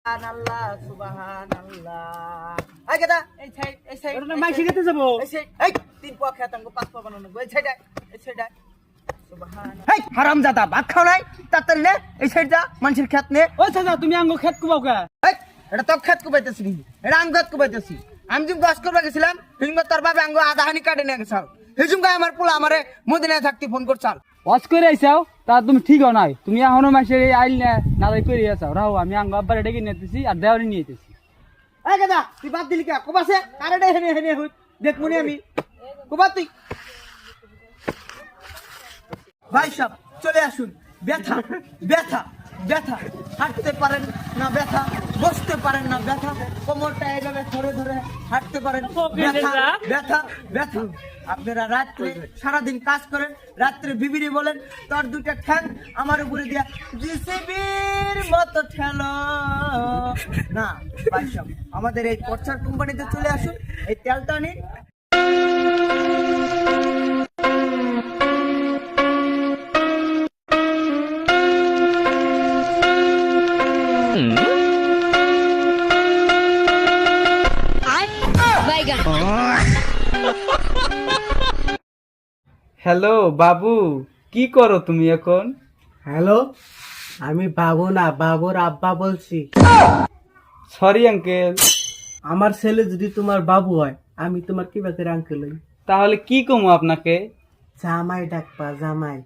সুবহানাল্লাহ সুবহানাল্লাহ। এই গেদা এই সাইড এই সাইড ওটা মাইসে খেতে যাবো। এই সাইড এই তিন পোয়া খেত আঙ্গো পাঁচ পোয়া বানানো এই সাইড এই সাইড সুবহানাল্লাহ। হেই হারামজাদা ভাত খাও নাই তাড়াতাড়ি নে এই সাইড যা মানুষের খেত নে। ও চাচা তুমি আঙ্গো খেত কুবাও কে? এই এটা তো খেত কুবাইতেছি নি, এটা আম খেত কুবাইতেছি। আমি যখন গছ করবা গেছিলাম হিংবা তোর বাবা আঙ্গো আধা হানি কাটে নিয়ে গেছাল। হিজুম গায়ে আমার পোলা আমারে মদিনায় থাকতে ফোন করছাল। ওয়াজ করে আইসাও তা তুমি ঠিক হও নাই, তুমি এখনো মাসের আইল না করে আসাও রাও। আমি আঙ্গো আব্বারে ডেকে নিতেছি আর দেওয়ারি নিয়ে যেতেছি। এই গেদা তুই বাদ দিলি কে? কোবাসে কারেডে হেনে হেনে হই দেখ মনি আমি কোবা তুই। ভাই সাহেব চলে আসুন। ব্যথা ব্যথা ব্যথা, হাঁটতে পারেন না ব্যথা, বসতে পারেন না ব্যথা, কোমরটা এইভাবে ধরে ধরে হাঁটতে পারেন ব্যথা ব্যথা ব্যথা। আপনারা রাত্রে সারাদিন কাজ করেন, রাত্রে বিবিরি বলেন তোর দুটা ঠ্যাং আমার উপরে দিয়া জিসিবির মতো ঠেলো না। ভাই সাহেব আমাদের এই কচ্ছার কোম্পানিতে চলে আসুন, এই তেলটা নিন। হ্যালো বাবু, কি করো তুমি এখন? হ্যালো, আমি বাবু না বাবুর আব্বা বলছি। Sorry uncle. আমার ছেলে যদি তোমার বাবু হয় আমি তোমার কি বাকের আঙ্কেল হই? তাহলে কি কমু আপনাকে? জামাই ডাকবা জামাই।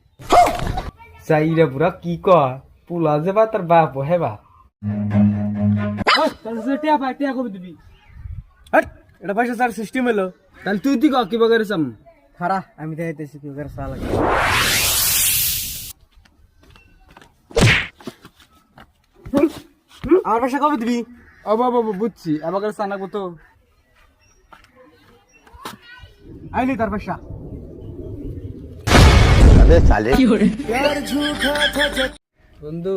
চাইরা বুড়া কি কয় পুলা যাবা তার বাপ হেবা। টিয়া পাই টিয়া কবে দিবি? হট, এটা পয়সা স্যার সিস্টেম হলো। তাহলে তুই দিক কি বাগারে চাম? খারা আমি দেখাইতেছি কি করে সালা লাগে। আমার পয়সা কবে দিবি? ও বাবা বুঝছি, আমাকে চানাকবো তো। আইনি তার পয়সা। বন্ধু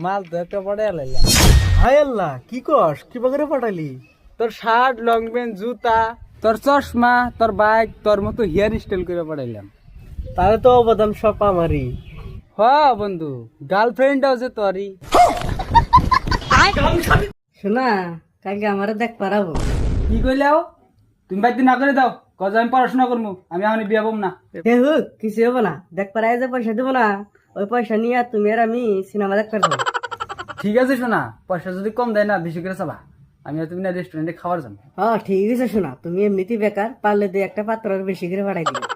মাল তো একটা পড়ে লাইলাম। হায় আল্লাহ, কি কস? কি বাগরে পাঠালি? তোর শার্ট, লং প্যান্ট, জুতা, তোর চশমা, তোর বাইক, তোর মতো হেয়ার স্টাইল করে পড়াইলাম। তাহলে তো অবদান সব আমারই। হ বন্ধু, গার্লফ্রেন্ডটাও যে তোরই। শোনা কালকে আমারে দেখ পারাবো। কি কইলাও? তুমি বাইতে না করে দাও, কজ আমি পড়াশোনা করবো, আমি এখন বিয়ে হবো না। দেখুক কিছু হবো না, দেখ পারাই যে পয়সা দেবো না, ওই পয়সা নিয়ে তুমি আর আমি সিনেমা দেখ পারবো। ঠিক আছে শোনা, পয়সা যদি কম দেয় না বেশি করে চাবা, আমি আর তুমি না রেস্টুরেন্টে খাবার যাবো। হ্যাঁ ঠিক আছে শোনা, তুমি এমনিতেই বেকার, পারলে দিয়ে একটা পাত্র বেশি করে ভাড়াই দিবে।